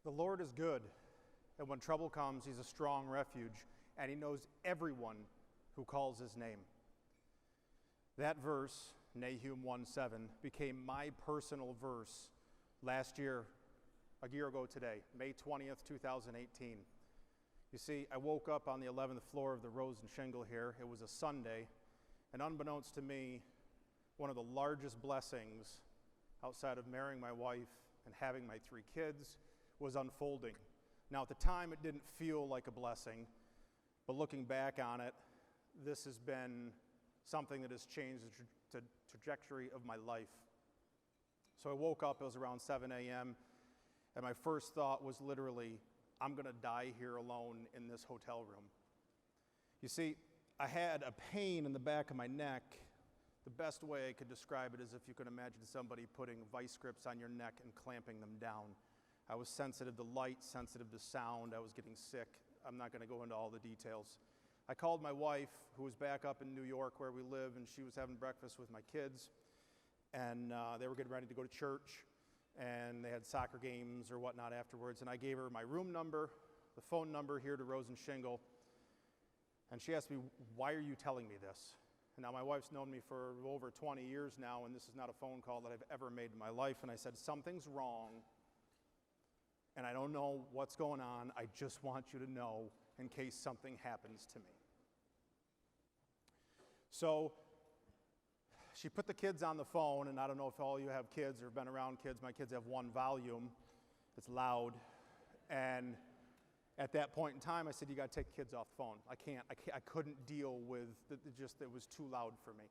The Lord is good, and when trouble comes, he's a strong refuge, and he knows everyone who calls his name. That verse, Nahum 1:7, became my personal verse last year, a year ago today, May 20th, 2018. You see, I woke up on the 11th floor of the Rose and Shingle here. It was a Sunday, and unbeknownst to me, one of the largest blessings outside of marrying my wife and having my 3 kids was unfolding. Now, at the time, it didn't feel like a blessing, but looking back on it, this has been something that has changed the trajectory of my life. So I woke up, it was around 7 a.m., and my first thought was literally, I'm going to die here alone in this hotel room. You see, I had a pain in the back of my neck. The best way I could describe it is if you could imagine somebody putting vice grips on your neck and clamping them down. I was sensitive to light, sensitive to sound. I was getting sick. I'm not going to go into all the details. I called my wife, who was back up in New York where we live, and she was having breakfast with my kids. And they were getting ready to go to church, and they had soccer games or whatnot afterwards. And I gave her my room number, the phone number here to Rose and Shingle. And she asked me, why are you telling me this? And now my wife's known me for over 20 years now, and this is not a phone call that I've ever made in my life. And I said, something's wrong, and I don't know what's going on. I just want you to know in case something happens to me. So she put the kids on the phone, and I don't know if all you have kids or been around kids. My kids have one volume. It's loud. And at that point in time, I said, you got to take the kids off the phone. I couldn't deal with it was too loud for me.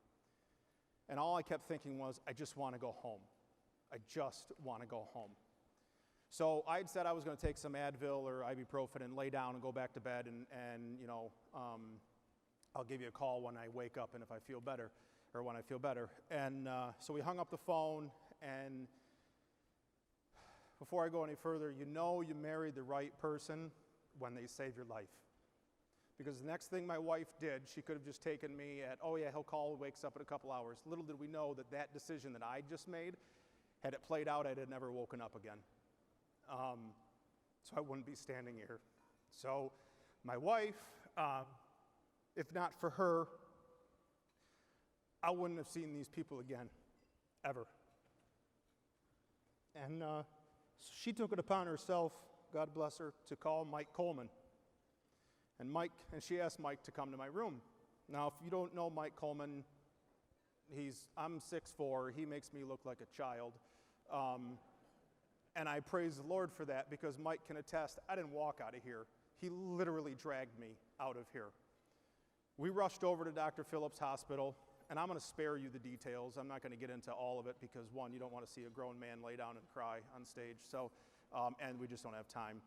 And all I kept thinking was, I just want to go home. I just want to go home. So I'd said I was going to take some Advil or ibuprofen and lay down and go back to bed, and I'll give you a call when I wake up and if I feel better, or when I feel better. And so we hung up the phone, and before I go any further, you know you married the right person when they save your life. Because the next thing my wife did, she could have just taken me at, oh yeah, he'll call, wakes up in a couple hours. Little did we know that decision that I just made, had it played out, I'd have never woken up again. So I wouldn't be standing here. So my wife, if not for her, I wouldn't have seen these people again, ever. And she took it upon herself, God bless her, to call Mike Coleman. And she asked Mike to come to my room. Now, if you don't know Mike Coleman, I'm 6'4", he makes me look like a child. And I praise the Lord for that, because Mike can attest, I didn't walk out of here. He literally dragged me out of here. We rushed over to Dr. Phillips Hospital, and I'm going to spare you the details. I'm not going to get into all of it because, one, you don't want to see a grown man lay down and cry on stage. So, and we just don't have time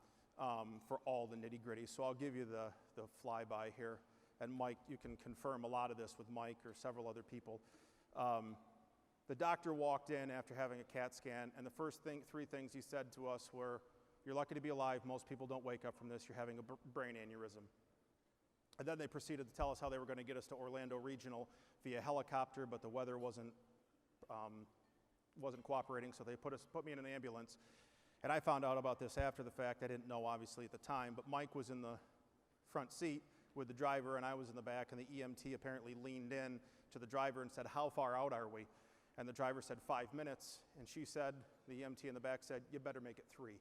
for all the nitty-gritty. So I'll give you the flyby here. And Mike, you can confirm a lot of this with Mike or several other people. The doctor walked in after having a CAT scan, and the first 3 things he said to us were, you're lucky to be alive. Most people don't wake up from this. You're having a brain aneurysm. And then they proceeded to tell us how they were going to get us to Orlando Regional via helicopter, but the weather wasn't cooperating, so they put me in an ambulance. And I found out about this after the fact. I didn't know, obviously, at the time, but Mike was in the front seat with the driver, and I was in the back, and the EMT apparently leaned in to the driver and said, how far out are we? And the driver said 5 minutes, and she said, the EMT in the back said, you better make it 3.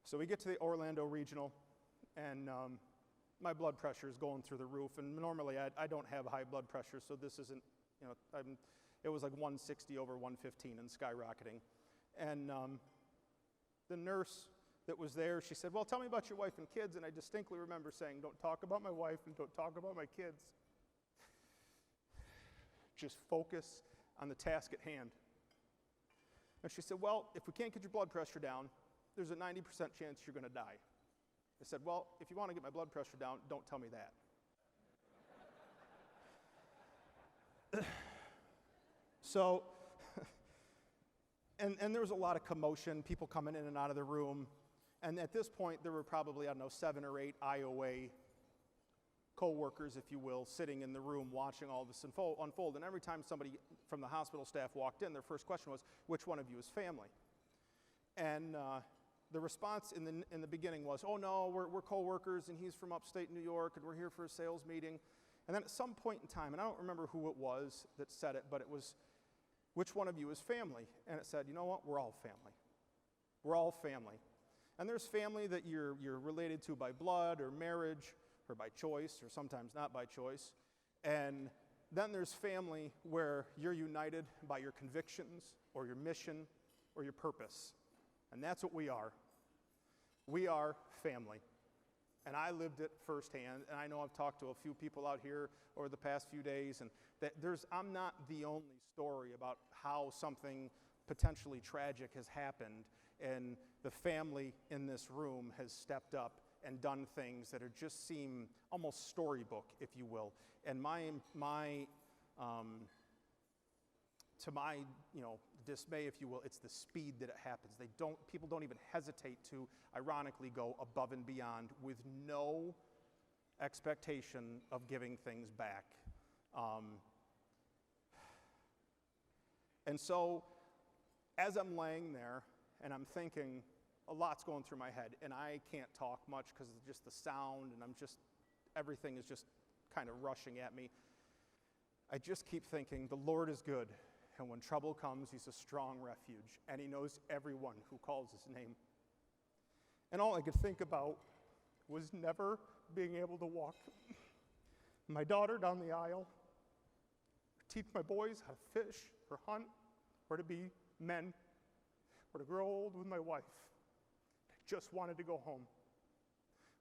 So we get to the Orlando Regional, and my blood pressure is going through the roof, and normally I don't have high blood pressure, so this isn't, it was like 160 over 115 and skyrocketing. And the nurse that was there, she said, well, tell me about your wife and kids, and I distinctly remember saying, don't talk about my wife and don't talk about my kids. Just focus on the task at hand. And she said, well, if we can't get your blood pressure down, there's a 90% chance you're going to die. I said, well, if you want to get my blood pressure down, don't tell me that. So, and there was a lot of commotion, people coming in and out of the room. And at this point, there were probably, 7 or 8 IOA co-workers, if you will, sitting in the room watching all this unfold. And every time somebody from the hospital staff walked in, their first question was, which one of you is family? And the response in the beginning was, oh no, we're co-workers, and he's from upstate New York, and we're here for a sales meeting. And then at some point in time, and I don't remember who it was that said it, but it was, which one of you is family? And it said, you know what, we're all family. We're all family. And there's family that you're related to by blood or marriage or by choice, or sometimes not by choice. And then there's family where you're united by your convictions or your mission or your purpose. And that's what we are. We are family. And I lived it firsthand, and I know I've talked to a few people out here over the past few days, and that I'm not the only story about how something potentially tragic has happened, and the family in this room has stepped up and done things that just seem almost storybook, if you will. And to my dismay, if you will, it's the speed that it happens. People don't even hesitate to, ironically, go above and beyond with no expectation of giving things back. And so, as I'm laying there and I'm thinking, a lot's going through my head, and I can't talk much because of just the sound, and everything is just kind of rushing at me. I just keep thinking, the Lord is good. And when trouble comes, he's a strong refuge, and he knows everyone who calls his name. And all I could think about was never being able to walk my daughter down the aisle, teach my boys how to fish or hunt, or to be men, or to grow old with my wife. I just wanted to go home.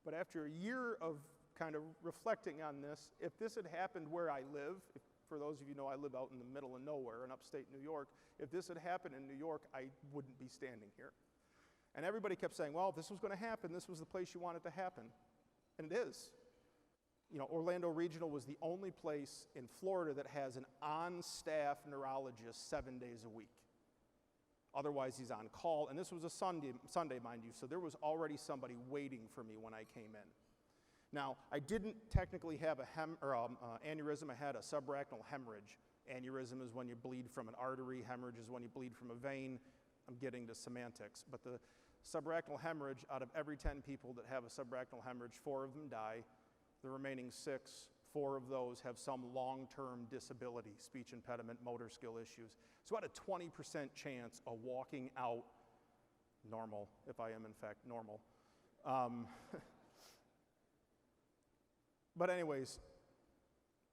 But after a year of kind of reflecting on this, if this had happened where I live, for those of you who know, I live out in the middle of nowhere in upstate New York. If this had happened in New York, I wouldn't be standing here. And everybody kept saying, well, if this was going to happen, this was the place you wanted to happen. And it is. Orlando Regional was the only place in Florida that has an on-staff neurologist 7 days a week. Otherwise, he's on call. And this was a Sunday, mind you, so there was already somebody waiting for me when I came in. Now, I didn't technically have aneurysm. I had a subarachnoid hemorrhage. Aneurysm is when you bleed from an artery. Hemorrhage is when you bleed from a vein. I'm getting to semantics. But the subarachnoid hemorrhage, out of every 10 people that have a subarachnoid hemorrhage, 4 of them die. The remaining 6, 4 of those have some long-term disability, speech impediment, motor skill issues. So about a 20% chance of walking out normal, if I am in fact normal. But anyways,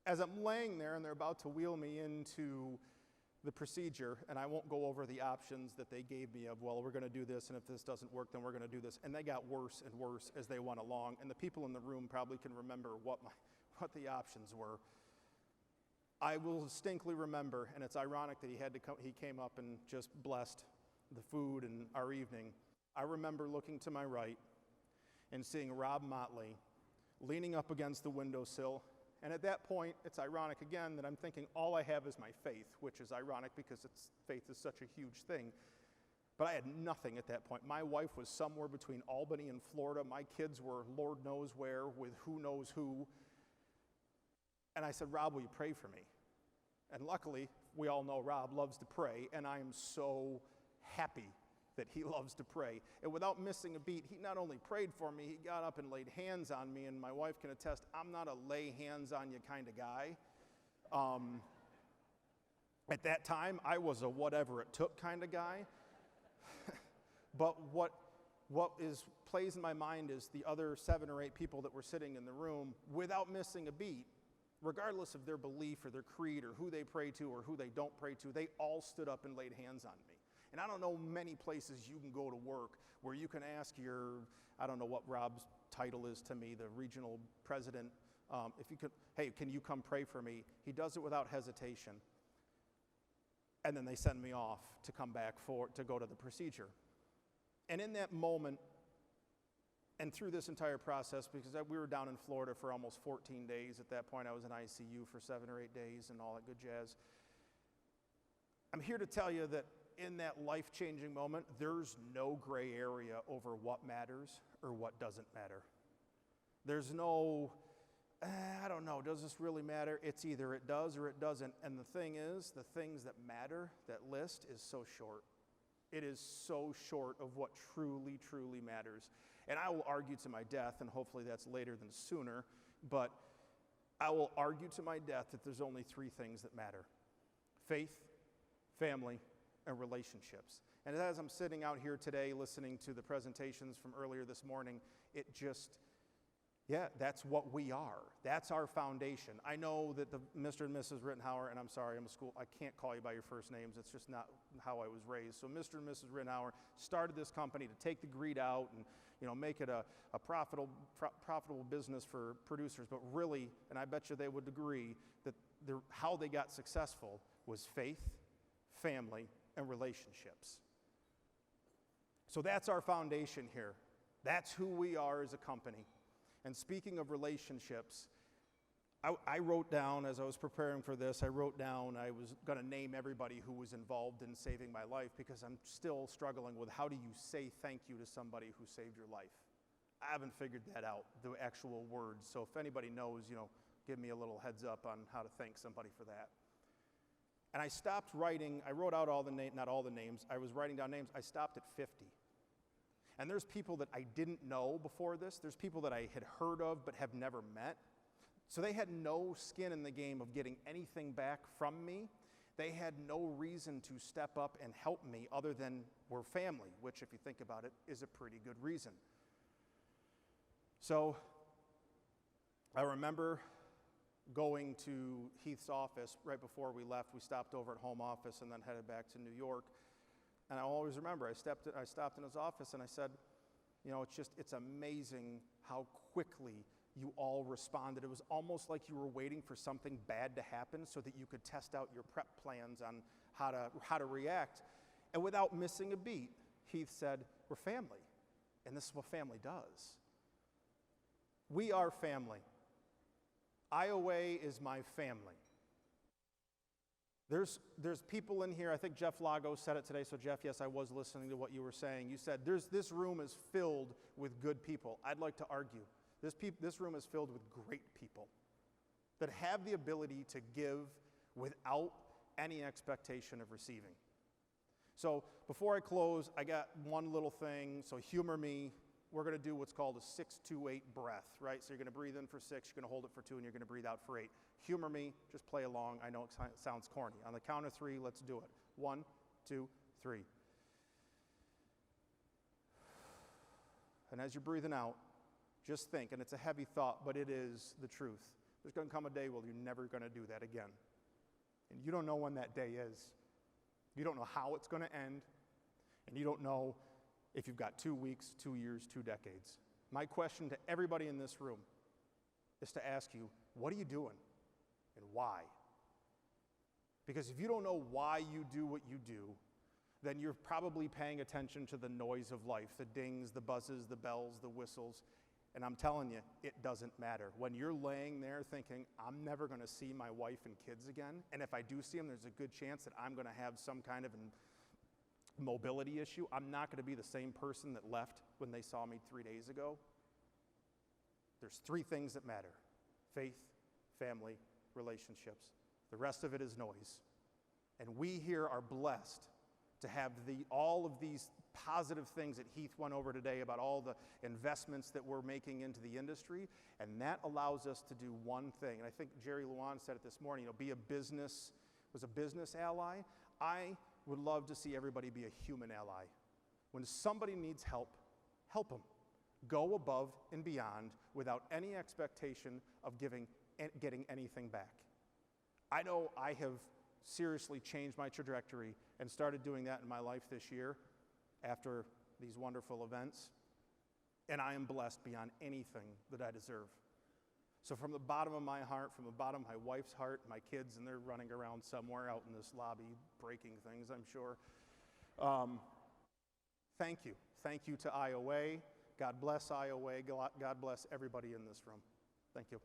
as I'm laying there and they're about to wheel me into the procedure, and I won't go over the options that they gave me of, well, we're going to do this, and if this doesn't work, then we're going to do this. And they got worse and worse as they went along, and the people in the room probably can remember what the options were. I will distinctly remember, and it's ironic that he came up and just blessed the food and our evening. I remember looking to my right and seeing Rob Motley leaning up against the windowsill. And at that point, it's ironic again that I'm thinking all I have is my faith, which is ironic because faith is such a huge thing. But I had nothing at that point. My wife was somewhere between Albany and Florida. My kids were Lord knows where with who knows who. And I said, Rob, will you pray for me? And luckily, we all know Rob loves to pray, and I am so happy that he loves to pray. And without missing a beat, he not only prayed for me, he got up and laid hands on me, and my wife can attest, I'm not a lay hands on you kind of guy. At that time, I was a whatever it took kind of guy. But what plays in my mind is the other 7 or 8 people that were sitting in the room, without missing a beat, regardless of their belief or their creed or who they pray to or who they don't pray to, they all stood up and laid hands on me. And I don't know many places you can go to work where you can ask I don't know what Rob's title is to me, the regional president, if you could, hey, can you come pray for me? He does it without hesitation. And then they send me off to come back to go to the procedure. And in that moment, and through this entire process, because we were down in Florida for almost 14 days. At that point, I was in ICU for 7 or 8 days and all that good jazz. I'm here to tell you that in that life-changing moment, there's no gray area over what matters or what doesn't matter. There's no, I don't know, does this really matter? It's either it does or it doesn't. And the thing is, the things that matter, that list is so short. It is so short of what truly, truly matters. And I will argue to my death, and hopefully that's later than sooner, but I will argue to my death that there's only three things that matter: faith, family, and relationships. And as I'm sitting out here today listening to the presentations from earlier this morning, it just, that's what we are. That's our foundation. I know that the Mr. and Mrs. Rittenhauer, and I'm sorry, I can't call you by your first names. It's just not how I was raised. So Mr. and Mrs. Rittenhauer started this company to take the greed out and make it a profitable business for producers. But really, and I bet you they would agree, that how they got successful was faith, family, and relationships. So that's our foundation here. That's who we are as a company. And speaking of relationships, I wrote down, as I was preparing for this, I was going to name everybody who was involved in saving my life, because I'm still struggling with how do you say thank you to somebody who saved your life. I haven't figured that out, the actual words. So if anybody knows, give me a little heads up on how to thank somebody for that. And I stopped writing. I wrote out not all the names. I was writing down names. I stopped at 50. And there's people that I didn't know before this. There's people that I had heard of but have never met. So they had no skin in the game of getting anything back from me. They had no reason to step up and help me other than we're family, which, if you think about it, is a pretty good reason. So I remember going to Heath's office right before we left. We stopped over at home office and then headed back to New York. And I always remember, I stopped in his office and I said, it's amazing how quickly you all responded. It was almost like you were waiting for something bad to happen so that you could test out your prep plans on how to react. And without missing a beat, Heath said, we're family. And this is what family does. We are family. IOA is my family. There's people in here, I think Jeff Lago said it today, so Jeff, yes, I was listening to what you were saying. You said this room is filled with good people. I'd like to argue, this room is filled with great people that have the ability to give without any expectation of receiving. So before I close, I got one little thing, so humor me. We're going to do what's called a 6-2-8 breath, right? So you're going to breathe in for 6, you're going to hold it for 2, and you're going to breathe out for 8. Humor me, just play along. I know it sounds corny. On the count of 3, let's do it. 1, 2, 3. And as you're breathing out, just think, and it's a heavy thought, but it is the truth. There's going to come a day where you're never going to do that again. And you don't know when that day is. You don't know how it's going to end, and you don't know if you've got 2 weeks, 2 years, 2 decades. My question to everybody in this room is to ask you, what are you doing and why? Because if you don't know why you do what you do, then you're probably paying attention to the noise of life, the dings, the buzzes, the bells, the whistles, and I'm telling you, it doesn't matter. When you're laying there thinking, I'm never going to see my wife and kids again, and if I do see them, there's a good chance that I'm going to have some kind of mobility issue. I'm not going to be the same person that left when they saw me 3 days ago. There's 3 things that matter: faith, family, relationships. The rest of it is noise. And we here are blessed to have all of these positive things that Heath went over today about all the investments that we're making into the industry, and that allows us to do one thing. And I think Jerry Luan said it this morning, be a business ally. I would love to see everybody be a human ally. When somebody needs help, help them. Go above and beyond without any expectation of getting anything back. I know I have seriously changed my trajectory and started doing that in my life this year after these wonderful events, and I am blessed beyond anything that I deserve. So from the bottom of my heart, from the bottom of my wife's heart, my kids, and they're running around somewhere out in this lobby breaking things, I'm sure. Thank you. Thank you to IOA. God bless IOA. God bless everybody in this room. Thank you.